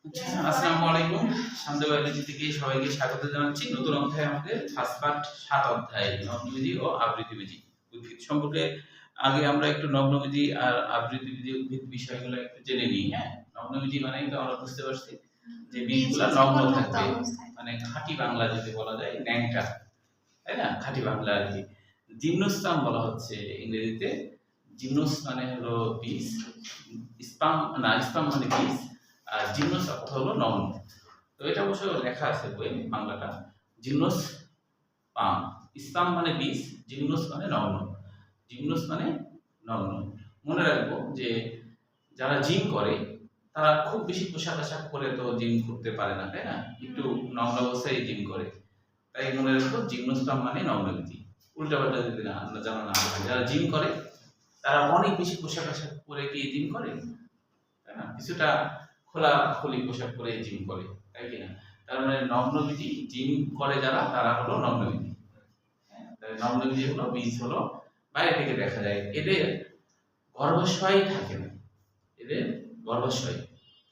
আসসালামু আলাইকুম। শান্ত বায়োলজি থেকে সবাইকে স্বাগত জানাচ্ছি। নতুন অধ্যায় আমাদের ফার্স্ট পার্ট ৭ অধ্যায় নগ্নবীজি ও আবৃতবীজি উদ্ভিদ সম্পর্কে। আগে আমরা একটু নগ্নবীজি আর আবৃতবীজি উদ্ভিদ বিষয়গুলো একটু জেনে নিই। হ্যাঁ, নগ্নবীজি মানে তো আমরা বুঝতে পারছি যে বীজগুলা নগ্ন থাকবে, মানে খাঁটি বাংলা যদি বলা যায় ন্যাংটা, তাই না? খাঁটি বাংলা আর কি। জিমনোস্পার্ম বলা হচ্ছে ইংরেজিতে। জিমনোস মানে হলো বীজ, স্পার্ম মানে বীজ, আর জিমনোস অর্থ হলো নগ্ন। তো এটা অবশ্য লেখা আছে বইয়ে বাংলাটা। জিমনোস পাম, স্পার্ম মানে বীজ, জিমনোস মানে নগ্ন। জিমনোস মানে নগ্ন। মনে রাখবো যে যারা জিম করে তারা খুব বেশি পোশাক আশাক পরে তো জিম করতে পারে না, তাই না? একটু নগ্ন অবস্থায় জিম করে। তাই মনে রাখবো জিমনোস্পার্ম মানে নগ্নবীজি। উল্টাপাল্টা যদি না জানা না হয়, যারা জিম করে তারা অনেক বেশি পোশাক আশাক পরে কি জিম করে, তাই না? কিছুটা খোলাখুলি পোশাক পরে জিম করে, তাই কিনা? তার মানে নগ্নবীজি জিম করে যারা, তারা হলো নগ্নবীজি। হ্যাঁ, নগ্নবীজি হলো বীজ হলো বাইরে থেকে দেখা যায়। এদের গর্ভাশয় থাকে না, এদের গর্ভাশয়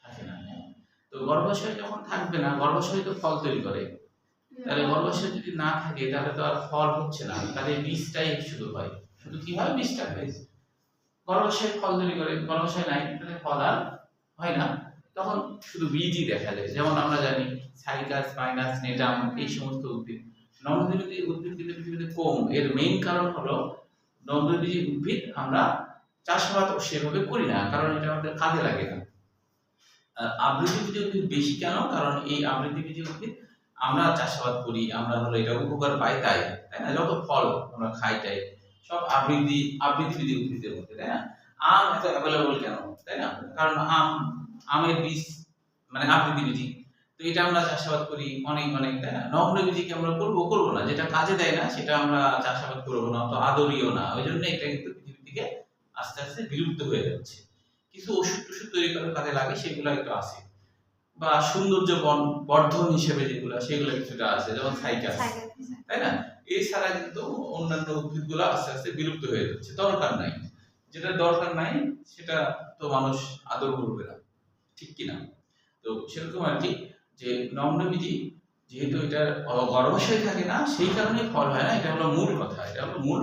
থাকে না। হ্যাঁ, তো গর্ভাশয় যখন থাকবে না, গর্ভাশয় তো ফল তৈরি করে, তাহলে গর্ভাশয় যদি না থাকে তাহলে তো আর ফল হচ্ছে না, তাহলে বীজটাই শুধু হয়। শুধু কি হয়? বীজটা হয়। গর্ভাশয় ফল তৈরি করে, গর্ভাশয় নাই তাহলে ফল আর হয় না, তখন শুধু বীজই দেখা যায়। যেমন আমরা জানি সাইকাস, স্পাইনাস, নেটাম, এই সমস্ত উদ্ভিদ। নগ্নবীজি উদ্ভিদ কিন্তু পৃথিবীতে কম। এর মেইন কারণ হলো নগ্নবীজি উদ্ভিদ আমরা চাষাবাদ সেভাবে করি না, কারণ এটা আমাদের কাজে লাগে না। আবৃতবীজি উদ্ভিদ বেশি কেন? কারণ এই আবৃতবীজি উদ্ভিদ আমরা চাষাবাদ করি, আমরা হলো এটা উপকার পাই, তাই না? যত ফল আমরা খাই টাই সব আবৃতবীজি উদ্ভিদের মধ্যে, তাই না? আম এত অ্যাভেলেবল কেন, তাই না? কারণ আমের বীজ মানে আবৃতবীজি। তো এটা আমরা চাষাবাদ করি অনেক অনেক, তাই না? নগ্নবীজিকে আমরা করবো না, যেটা কাজে দেয় না সেটা আমরা চাষাবাদ করবো না, অত আদরীয় না। ওই জন্য এটা কিন্তু পৃথিবী থেকে আস্তে আস্তে বিলুপ্ত হয়ে যাচ্ছে। কিছু ওষুধ টষুধ তৈরি করার কাজে লাগে, সেগুলো একটু আছে, বা সৌন্দর্য বর্ধন হিসেবে যেগুলো, সেগুলো কিছুটা আছে, যেমন সাইকাস, তাই না? এছাড়া কিন্তু অন্যান্য উদ্ভিদগুলো আস্তে আস্তে বিলুপ্ত হয়ে যাচ্ছে। দরকার নাই, যেটা দরকার নাই সেটা তো মানুষ আদর করবে না, ঠিক কিনা? তো সেরকম আর কি, যে নগ্নবীজি যেহেতু এটা গর্ভাশয় থাকে না, সেই কারণে ফল হয় না। এটা হলো মূল কথা, এটা হলো মূল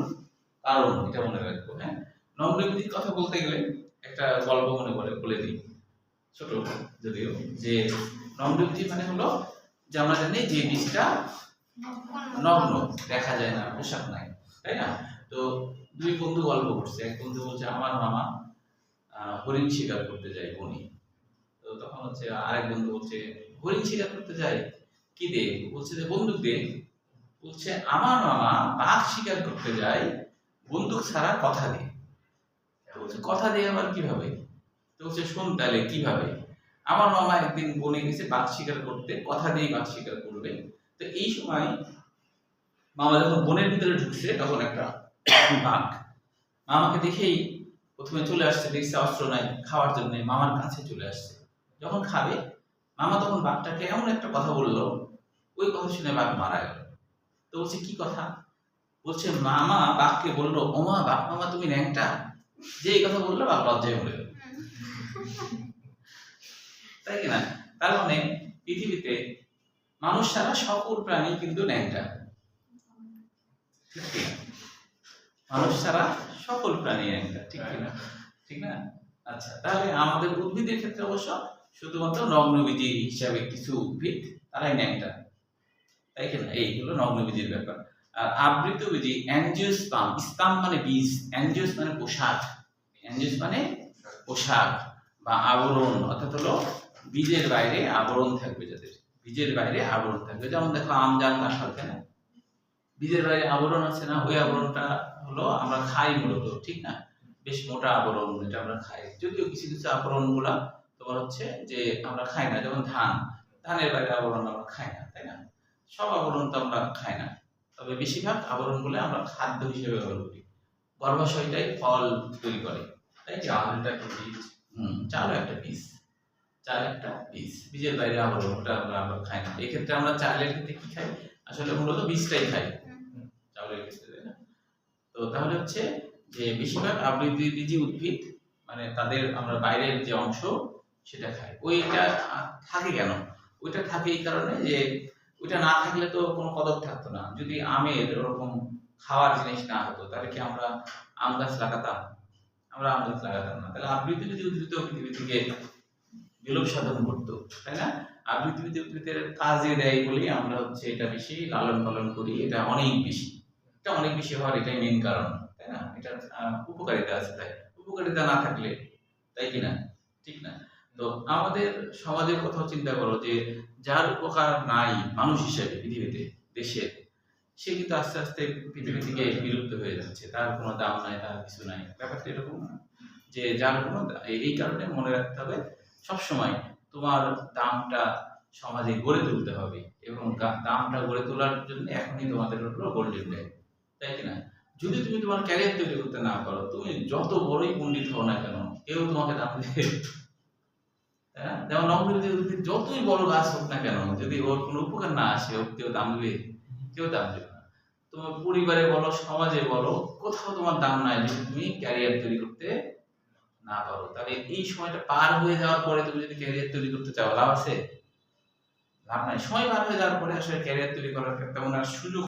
কারণ, এটা মনে রাখবো। হ্যাঁ, নগ্নবীজির কথা বলতে গেলে একটা গল্প বলে দিই, ছোট যদিও, যে নগ্নবীজি মানে হলো যে আমরা জানি যে বীজটা নগ্ন, দেখা যায় না, পোশাক নাই, তাই না? তো দুই বন্ধু গল্প করছে। এক বন্ধু বলছে আমার মামা হরিণ শিকার করতে যায় বনে। তো তখন হচ্ছে আরেক বন্ধু বলছে হরিণ শিকার করতে যায় কি দে? বলছে যে বন্দুক দে। বলছে আমার মামা বাঘ শিকার করতে যায় বন্দুক ছাড়া কথা দিয়ে। বলছে কথা দিয়ে আবার কিভাবে? তো বলছে শোন তাহলে কিভাবে। আমার মামা একদিন বনে গেছে বাঘ শিকার করতে, কথা দিয়ে বাঘ শিকার করবে। তো এই সময় মামা যখন বনের ভিতরে ঢুকছে, তখন একটা বাঘ মামাকে দেখেই প্রথমে চলে আসছে, দেখছে অস্ত্র নাই, খাওয়ার জন্য মামার কাছে চলে আসছে। যখন খাবে, মামা তখন বাঘটাকে এমন একটা কথা বললো, ওই কথা শুনে বাঘ মারা গেল। তো বলছে কি কথা? বলছে মামা বাঘকে বললো, ওমা বাঘ মামা তুমি ন্যাংটা। যে এই কথা বললো, বাঘ লজ্জায় মরে গেল, তাই কিনা? তার মানে পৃথিবীতে মানুষ ছাড়া সকল প্রাণী কিন্তু ন্যাংটা, ঠিক কিনা? মানুষ ছাড়া সকল প্রাণী ন্যাংটা, ঠিক কিনা? ঠিক না? আচ্ছা, তাহলে আমাদের উদ্ভিদের ক্ষেত্রে অবশ্য শুধুমাত্র নগ্নবীজি হিসাবে কিছু উদ্ভিদ তারাই ন্যাংটা, তাই কিনা? এই হলো নগ্নবীজির ব্যাপার। আর আবৃতবীজি অ্যাঞ্জিওস্পার্ম, স্পার্ম মানে বীজ, অ্যাঞ্জিওস মানে পোশাক, অ্যাঞ্জিওস মানে পোশাক বা আবরণ, অর্থাৎ হলো বীজের বাইরে আবরণ থাকবে, যাদের বীজের বাইরে আবরণ থাকবে। যেমন দেখো আম, জাম, কাঁঠাল, তাই না? বীজের বাইরে আবরণ আছে না? ওই আবরণটা হলো আমরা খাই মূলত, ঠিক না? বেশ মোটা আবরণ, এটা আমরা খাই। যদিও কিছু কিছু আবরণ গুলা তোমার হচ্ছে যে আমরা খাই না, যেমন ধানের বাইরে আবরণ আমরা খাই না, তাই না? সব আবরণ তো আমরা খাই না, তবে বেশিরভাগ আবরণ গুলো আমরা খাদ্য হিসেবে ব্যবহার করি। গর্ভাশয়টাই ফল তৈরি করে, তাই চালটা একটা বীজ। চালও একটা বীজ, চাল একটা বীজ, বীজের বাইরে আবরণ, ওটা আমরা খাই না। এক্ষেত্রে আমরা চালের ক্ষেত্রে কি খাই? আসলে মূলত বীজটাই খাই চাউলের ক্ষেত্রে, তাই না? তো তাহলে হচ্ছে যে বেশিরভাগ আবৃতবীজি উদ্ভিদ মানে তাদের আমরা বাইরের যে অংশ, সেটা খায়। ওইটা থাকে কেন? ওইটা থাকে এই কারণে যে ওইটা না থাকলে তো কোনো কদর থাকতো না। যদি আমের ওরকম খাওয়ার জিনিস না হতো তাহলে কি আমরা আম গাছ লাগাতাম? আমরা আম গাছ লাগাতাম না। তাহলে আবৃতবীজী উদ্ভিদও পৃথিবী থেকে বিলোপ সাধন করতো, তাই না? আবৃতবীজী উদ্ভিদের কাজে দেয় বলেই আমরা হচ্ছে এটা বেশি লালন পালন করি। এটা অনেক বেশি। এটা অনেক বেশি হওয়ার এটাই মেইন কারণ, তাই না? এটার উপকারিতা আছে তাই। উপকারিতা না থাকলে, তাই কি না? ঠিক না? তো আমাদের সমাজের কথাও চিন্তা করো যে যার উপকার নাই মানুষ হিসেবে পৃথিবীতে, দেশের, সে কিন্তু আস্তে আস্তে পৃথিবী থেকে বিলুপ্ত হয়ে যাচ্ছে। তার কোনো দাম নাই, তার কিছু নাই। ব্যাপারটা এরকম না? যে যার কোনো এই কারণে মনে রাখতে হবে সবসময় তোমার দামটা সমাজে গড়ে তুলতে হবে এবং দামটা গড়ে তোলার জন্য এখনই তোমাদের হলো গোল্ডেন টাইম, তাই কি না? যদি তুমি তোমার ক্যারিয়ার তৈরি করতে না পারো, তুমি যত বড়ই পণ্ডিত হও না কেন, কেউ তোমাকে দাম দেবে? তাই না? যেমন নববিধি উদ্ভিদ যতই বড় গাছ হোক না কেন, যদি ওর কোনো উপকার না আসে, ওর কেউ দাম দেবে? কেউ দাম দেবে না। তোমার পরিবারে বলো, সমাজে বলো, কোথাও তোমার দাম নাই যদি তুমি ক্যারিয়ার তৈরি করতে না পারো। তাহলে এই সময়টা পার হয়ে যাওয়ার পরে তুমি যদি ক্যারিয়ার তৈরি করতে চাও, লাভ আছে? লাভ নাই। সময় পার হয়ে যাওয়ার পরে আসলে ক্যারিয়ার তৈরি করার তেমন আর সুযোগ